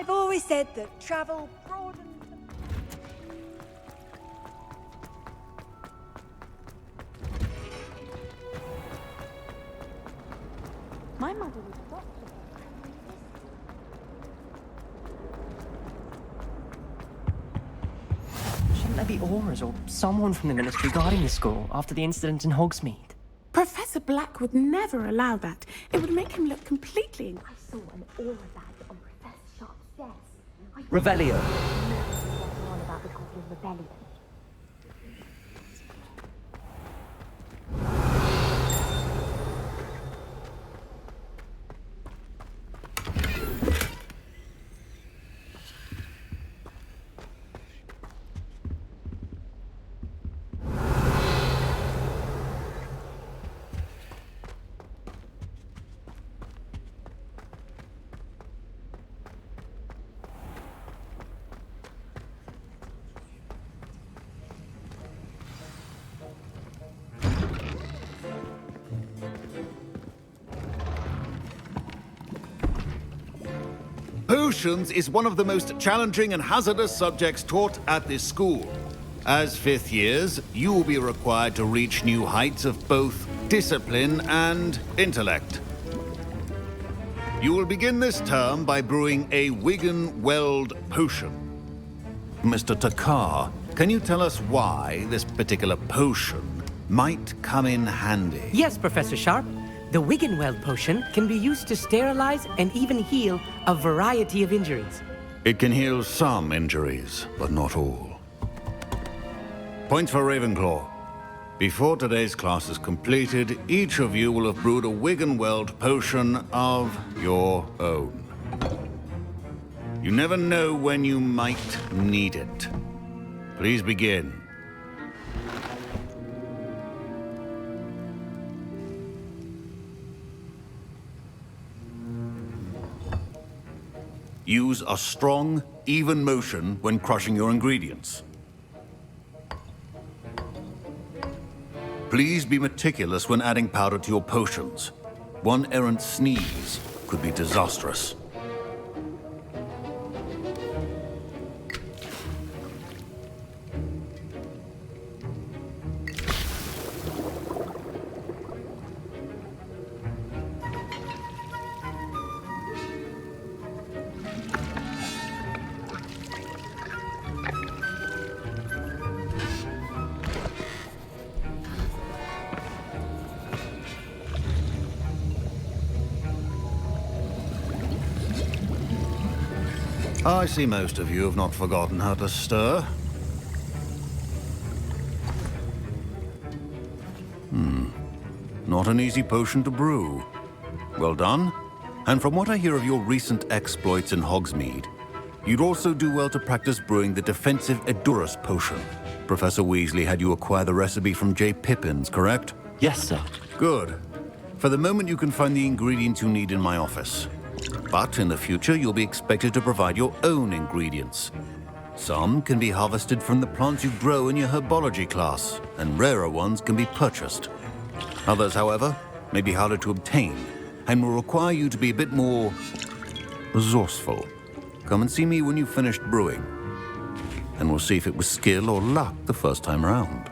I've always said that travel broadens... My mother was a doctor. Shouldn't there be Aurors or someone from the Ministry guarding the school after the incident in Hogsmeade? Professor Black would never allow that. It would make him look completely... I saw an aura badge on Professor Sharp's desk. Revelio. On about the Goblin Rebellion. Potions is one of the most challenging and hazardous subjects taught at this school. As fifth years, you will be required to reach new heights of both discipline and intellect. You will begin this term by brewing a Wigan-Weld potion. Mr. Takar, can you tell us why this particular potion might come in handy? Yes, Professor Sharp. The Wigan-Weld potion can be used to sterilize and even heal a variety of injuries. It can heal some injuries, but not all. Points for Ravenclaw. Before today's class is completed, each of you will have brewed a Wigan-Weld potion of your own. You never know when you might need it. Please begin. Use a strong, even motion when crushing your ingredients. Please be meticulous when adding powder to your potions. One errant sneeze could be disastrous. I see most of you have not forgotten how to stir. Not an easy potion to brew. Well done. And from what I hear of your recent exploits in Hogsmeade, you'd also do well to practice brewing the defensive Edurus potion. Professor Weasley had you acquire the recipe from J. Pippins, correct? Yes, sir. Good. For the moment, you can find the ingredients you need in my office. But in the future, you'll be expected to provide your own ingredients. Some can be harvested from the plants you grow in your herbology class, and rarer ones can be purchased. Others, however, may be harder to obtain, and will require you to be a bit more resourceful. Come and see me when you've finished brewing, and we'll see if it was skill or luck the first time around.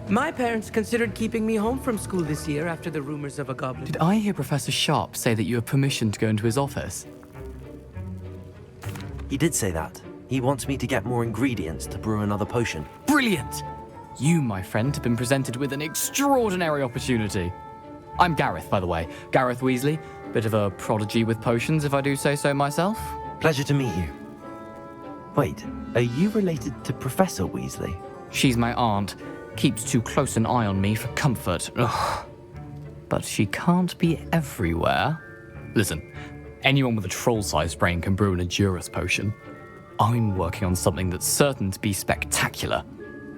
My parents considered keeping me home from school this year after the rumors of a goblin. Did I hear Professor Sharp say that you have permission to go into his office? He did say that. He wants me to get more ingredients to brew another potion. Brilliant! You, my friend, have been presented with an extraordinary opportunity. I'm Gareth, by the way. Gareth Weasley. Bit of a prodigy with potions, if I do say so myself. Pleasure to meet you. Wait, are you related to Professor Weasley? She's my aunt. Keeps too close an eye on me for comfort. Ugh. But she can't be everywhere. Listen, anyone with a troll-sized brain can brew an Edurus potion. I'm working on something that's certain to be spectacular.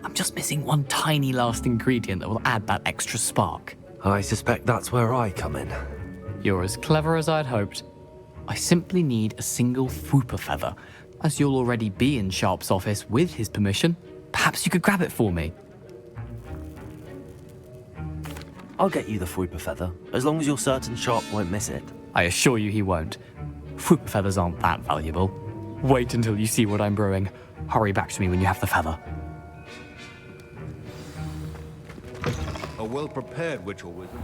I'm just missing one tiny last ingredient that will add that extra spark. I suspect that's where I come in. You're as clever as I'd hoped. I simply need a single Fwooper feather. As you'll already be in Sharp's office with his permission, perhaps you could grab it for me. I'll get you the Fwooper feather, as long as you're certain Sharp won't miss it. I assure you he won't. Fwooper feathers aren't that valuable. Wait until you see what I'm brewing. Hurry back to me when you have the feather. A well-prepared witch or wizard.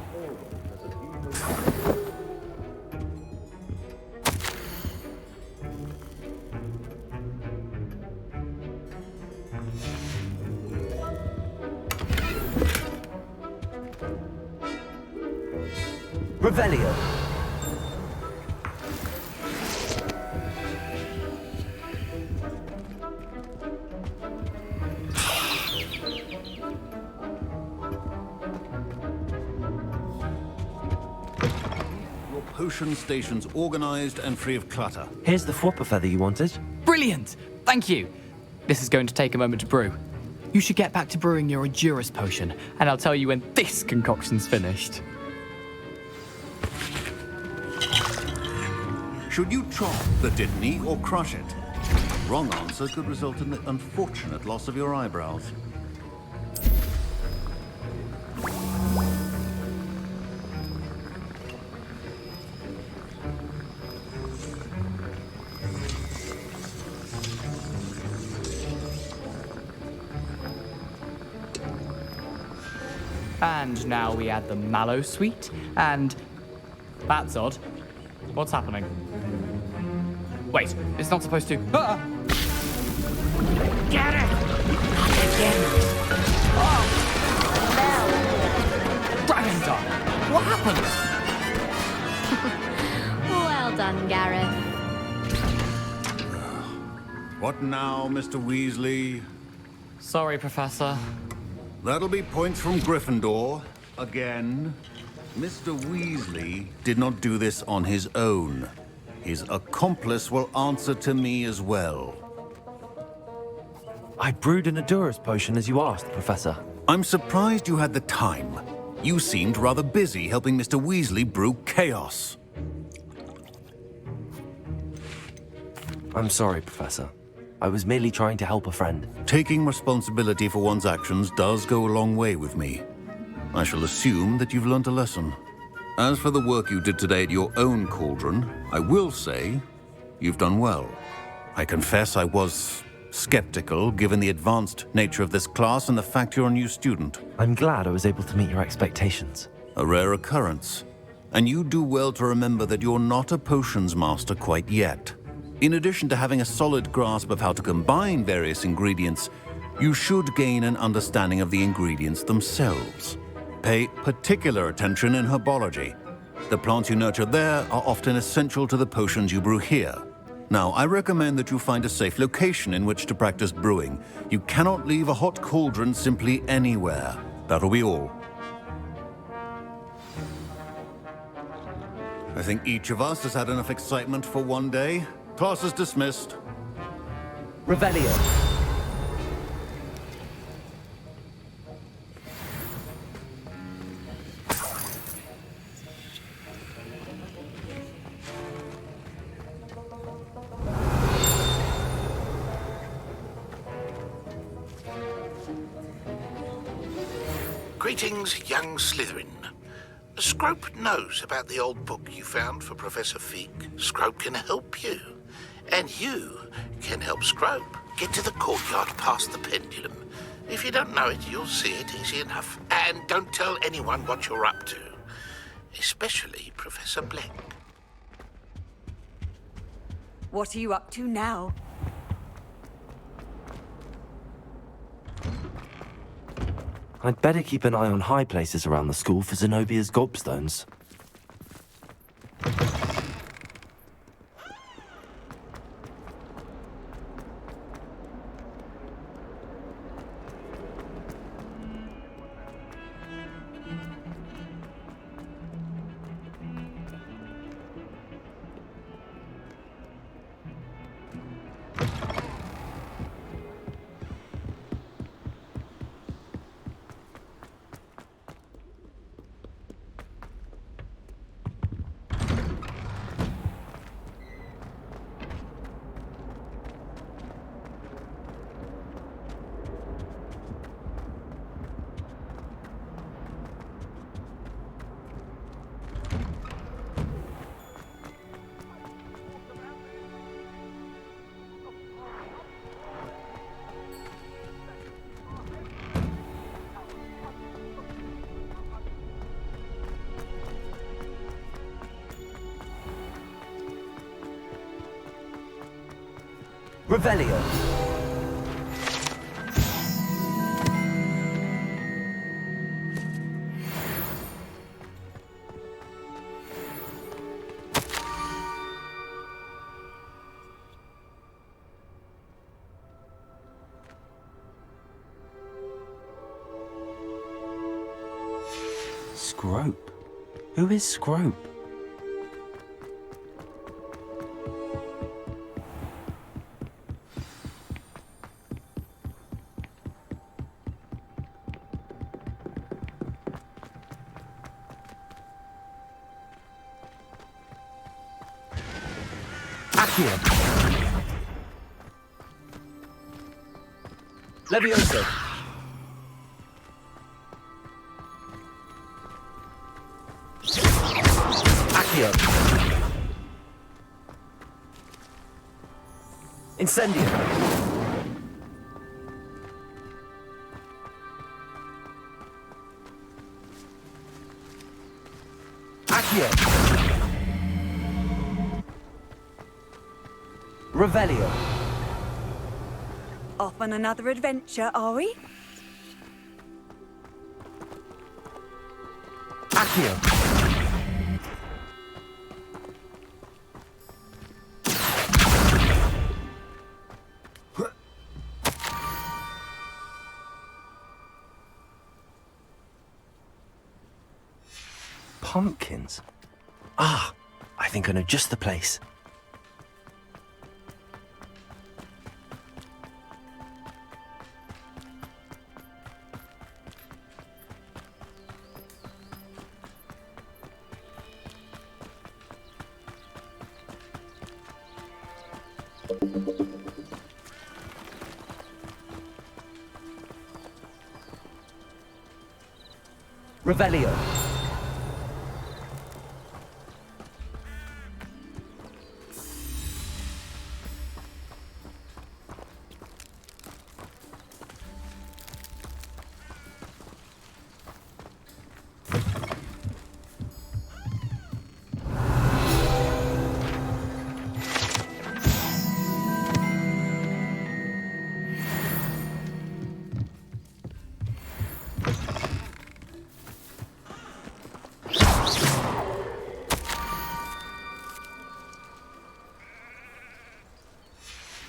Revelio. Your potion stations organized and free of clutter. Here's the Fwooper feather you wanted. Brilliant! Thank you! This is going to take a moment to brew. You should get back to brewing your Endurus potion, and I'll tell you when this concoction's finished. Should you chop the Dittany or crush it? Wrong answer could result in the unfortunate loss of your eyebrows. And now we add the mallow sweet, and... That's odd. What's happening? Wait, it's not supposed to... Ah! Get it! Oh! Dragon Dog! What happened? Well done, Gareth. What now, Mr. Weasley? Sorry, Professor. That'll be points from Gryffindor. Again. Mr. Weasley did not do this on his own. His accomplice will answer to me as well. I brewed an Endurus potion as you asked, Professor. I'm surprised you had the time. You seemed rather busy helping Mr. Weasley brew chaos. I'm sorry, Professor. I was merely trying to help a friend. Taking responsibility for one's actions does go a long way with me. I shall assume that you've learnt a lesson. As for the work you did today at your own cauldron, I will say you've done well. I confess I was skeptical given the advanced nature of this class and the fact you're a new student. I'm glad I was able to meet your expectations. A rare occurrence. And you do well to remember that you're not a potions master quite yet. In addition to having a solid grasp of how to combine various ingredients, you should gain an understanding of the ingredients themselves. Pay particular attention in herbology. The plants you nurture there are often essential to the potions you brew here. Now, I recommend that you find a safe location in which to practice brewing. You cannot leave a hot cauldron simply anywhere. That'll be all. I think each of us has had enough excitement for one day. Class is dismissed. Revelio. Greetings, young Slytherin. Scrope knows about the old book you found for Professor Fig. Scrope can help you. And you can help Scrope get to the courtyard past the pendulum. If you don't know it, you'll see it easy enough. And don't tell anyone what you're up to. Especially Professor Black. What are you up to now? I'd better keep an eye on high places around the school for Zenobia's gobstones. Revelio. Scrope? Who is Scrope? Accio. Levioso. Accio. Incendio. Accio. Revelio. Off on another adventure, are we? Accio. Pumpkins? Ah, I think I know just the place. Revelio.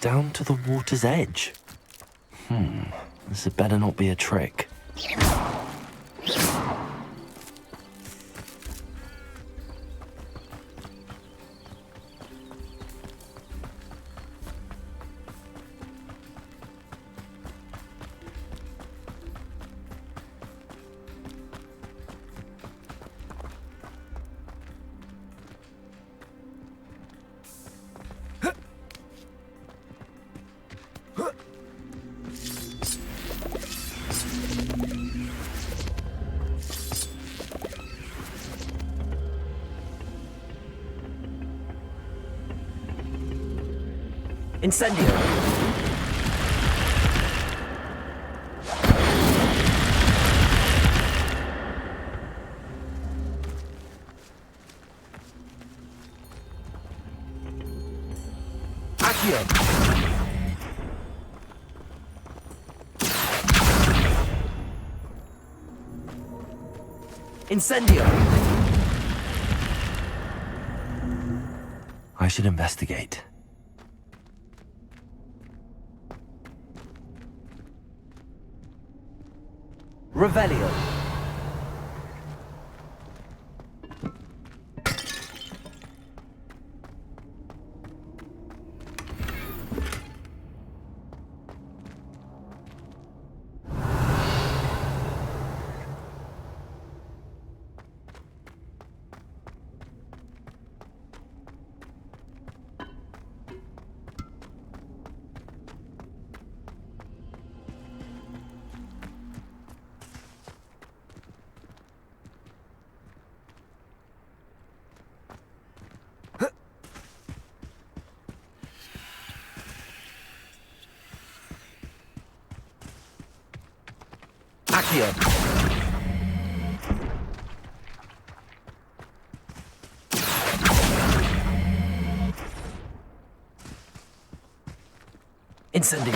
Down to the water's edge. This had better not be a trick. Incendio. Accio. Incendio. I should investigate. Revelio. Accio. Incendio.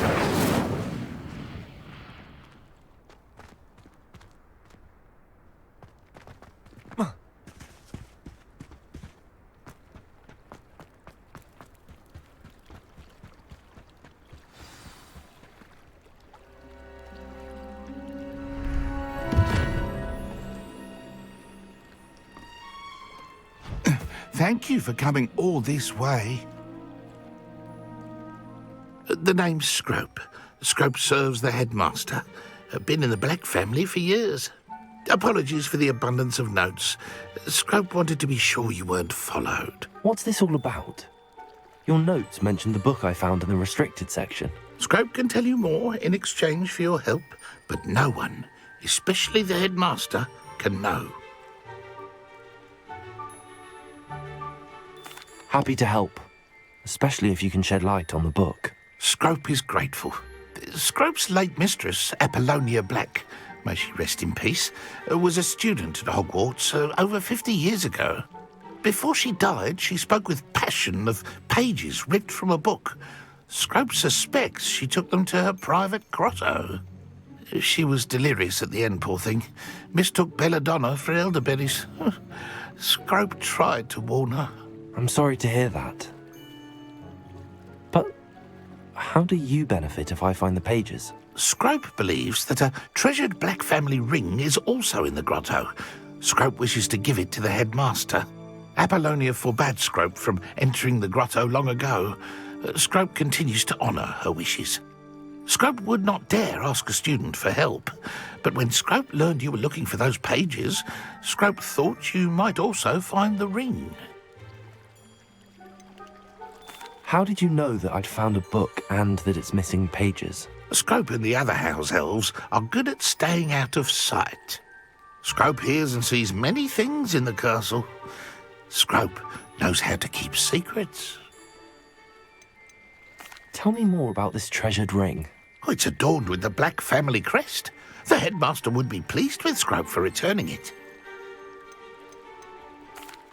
Thank you for coming all this way. The name's Scrope. Scrope serves the headmaster. Been in the Black family for years. Apologies for the abundance of notes. Scrope wanted to be sure you weren't followed. What's this all about? Your notes mentioned the book I found in the restricted section. Scrope can tell you more in exchange for your help, but no one, especially the headmaster, can know. Happy to help, especially if you can shed light on the book. Scrope is grateful. Scrope's late mistress, Apollonia Black, may she rest in peace, was a student at Hogwarts over 50 years ago. Before she died, she spoke with passion of pages ripped from a book. Scrope suspects she took them to her private grotto. She was delirious at the end, poor thing. Mistook belladonna for elderberries. Scrope tried to warn her. I'm sorry to hear that. But how do you benefit if I find the pages? Scrope believes that a treasured Black family ring is also in the grotto. Scrope wishes to give it to the headmaster. Apollonia forbade Scrope from entering the grotto long ago. Scrope continues to honour her wishes. Scrope would not dare ask a student for help, but when Scrope learned you were looking for those pages, Scrope thought you might also find the ring. How did you know that I'd found a book and that it's missing pages? Scrope and the other house elves are good at staying out of sight. Scrope hears and sees many things in the castle. Scrope knows how to keep secrets. Tell me more about this treasured ring. Oh, it's adorned with the Black family crest. The headmaster would be pleased with Scrope for returning it.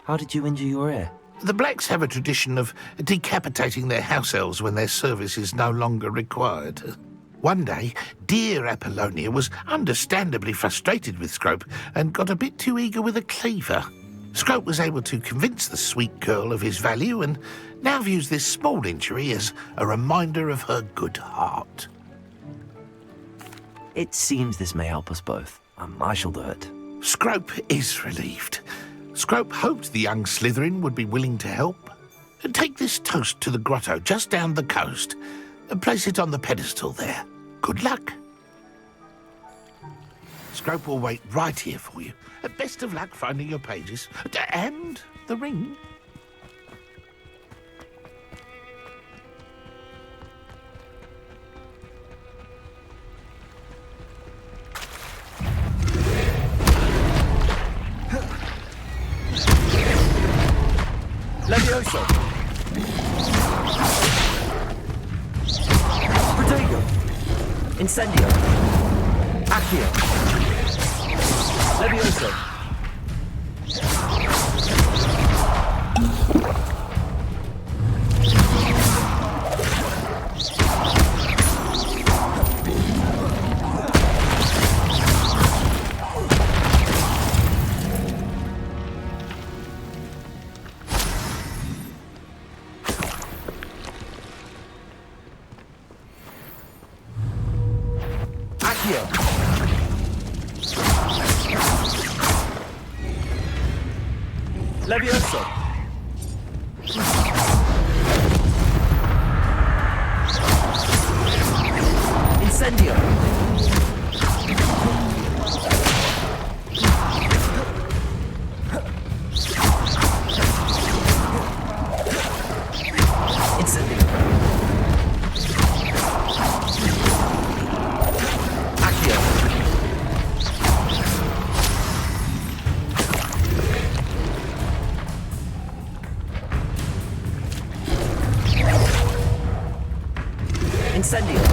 How did you injure your ear? The Blacks have a tradition of decapitating their house elves when their service is no longer required. One day, dear Apollonia was understandably frustrated with Scrope and got a bit too eager with a cleaver. Scrope was able to convince the sweet girl of his value and now views this small injury as a reminder of her good heart. It seems this may help us both. I shall do it. Scrope is relieved. Scrope hoped the young Slytherin would be willing to help. Take this toast to the grotto just down the coast and place it on the pedestal there. Good luck. Scrope will wait right here for you. Best of luck finding your pages and the ring. Levioso! Protego! Incendio! Accio! Levioso! Levioso! Incendio! Incendio! Accio! Incendio!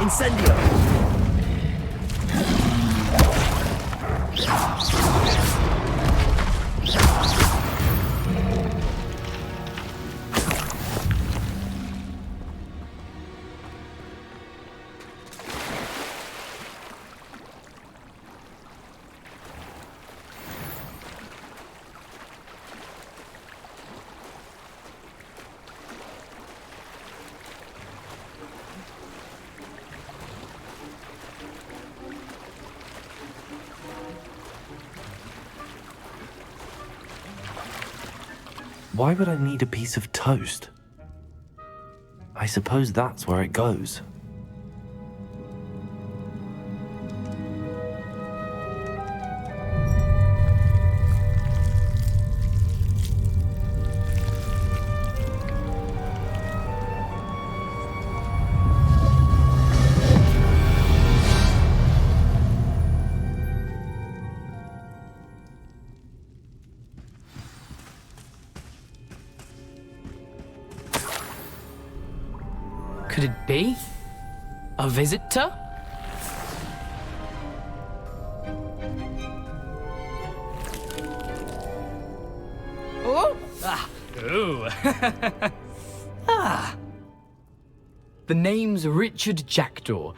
Incendio! Why would I need a piece of toast? I suppose that's where it goes. Could it be? A visitor? Oh! Ah! Ooh! Ah! The name's Richard Jackdaw.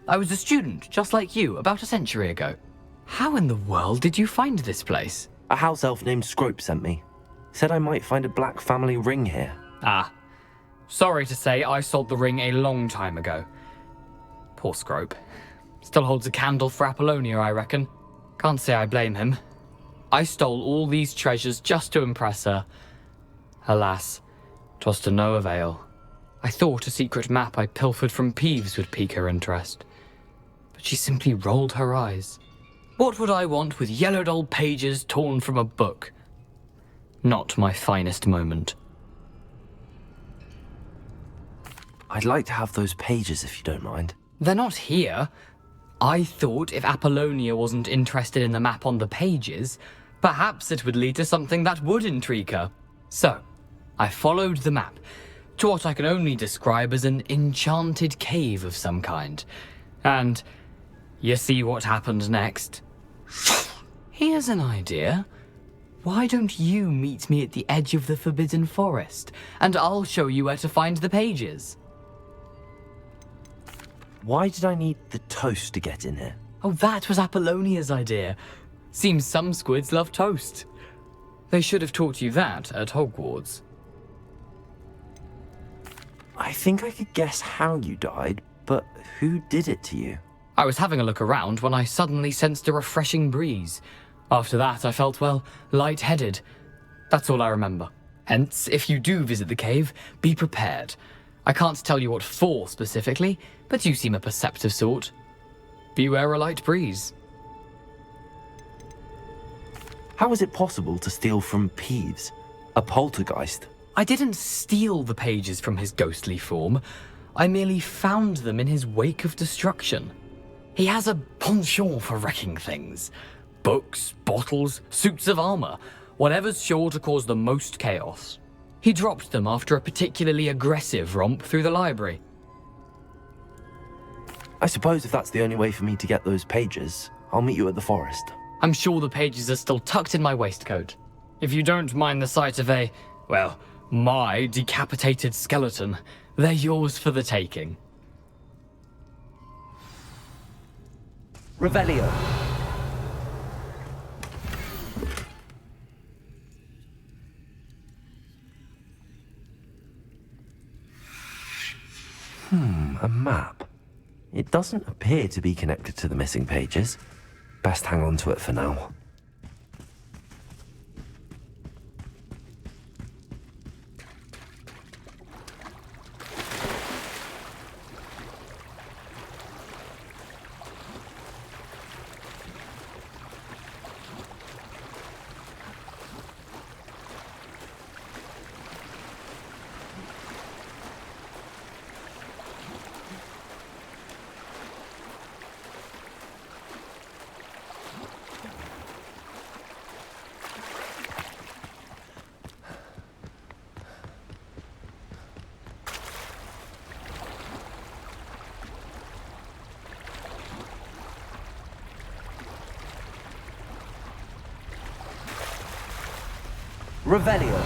I was a student, just like you, about a century ago. How in the world did you find this place? A house elf named Scropes sent me. Said I might find a black family ring here. Ah. Sorry to say, I sold the ring a long time ago. Poor Scrope. Still holds a candle for Apollonia, I reckon. Can't say I blame him. I stole all these treasures just to impress her. Alas, 'twas to no avail. I thought a secret map I pilfered from Peeves would pique her interest. But she simply rolled her eyes. What would I want with yellowed old pages torn from a book? Not my finest moment. I'd like to have those pages if you don't mind. They're not here. I thought if Apollonia wasn't interested in the map on the pages, perhaps it would lead to something that would intrigue her. So, I followed the map to what I can only describe as an enchanted cave of some kind. And you see what happened next? Here's an idea. Why don't you meet me at the edge of the Forbidden Forest, and I'll show you where to find the pages. Why did I need the toast to get in here? Oh, that was Apollonia's idea. Seems some squids love toast. They should have taught you that at Hogwarts. I think I could guess how you died, but who did it to you? I was having a look around when I suddenly sensed a refreshing breeze. After that, I felt, well, lightheaded. That's all I remember. Hence, if you do visit the cave, be prepared. I can't tell you what for specifically, but you seem a perceptive sort. Beware a light breeze. How is it possible to steal from Peeves, a poltergeist? I didn't steal the pages from his ghostly form. I merely found them in his wake of destruction. He has a penchant for wrecking things. Books, bottles, suits of armor, whatever's sure to cause the most chaos. He dropped them after a particularly aggressive romp through the library. I suppose if that's the only way for me to get those pages, I'll meet you at the forest. I'm sure the pages are still tucked in my waistcoat. If you don't mind the sight of my decapitated skeleton, they're yours for the taking. Revelio. A map. It doesn't appear to be connected to the missing pages. Best hang on to it for now. Revelio.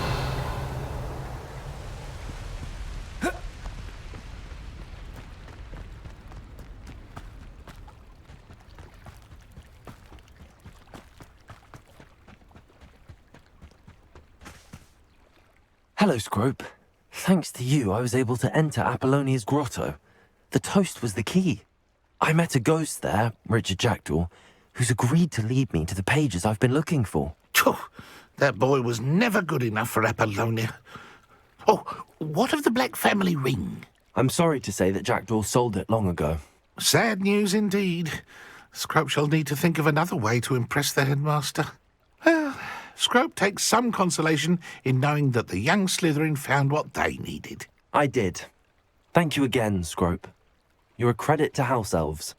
Hello, Scrope. Thanks to you, I was able to enter Apollonia's grotto. The toast was the key. I met a ghost there, Richard Jackdaw, who's agreed to lead me to the pages I've been looking for. Phew, that boy was never good enough for Apollonia. Oh, what of the Black family ring? I'm sorry to say that Jackdaw sold it long ago. Sad news indeed. Scrope shall need to think of another way to impress the headmaster. Well, Scrope takes some consolation in knowing that the young Slytherin found what they needed. I did. Thank you again, Scrope. You're a credit to House Elves.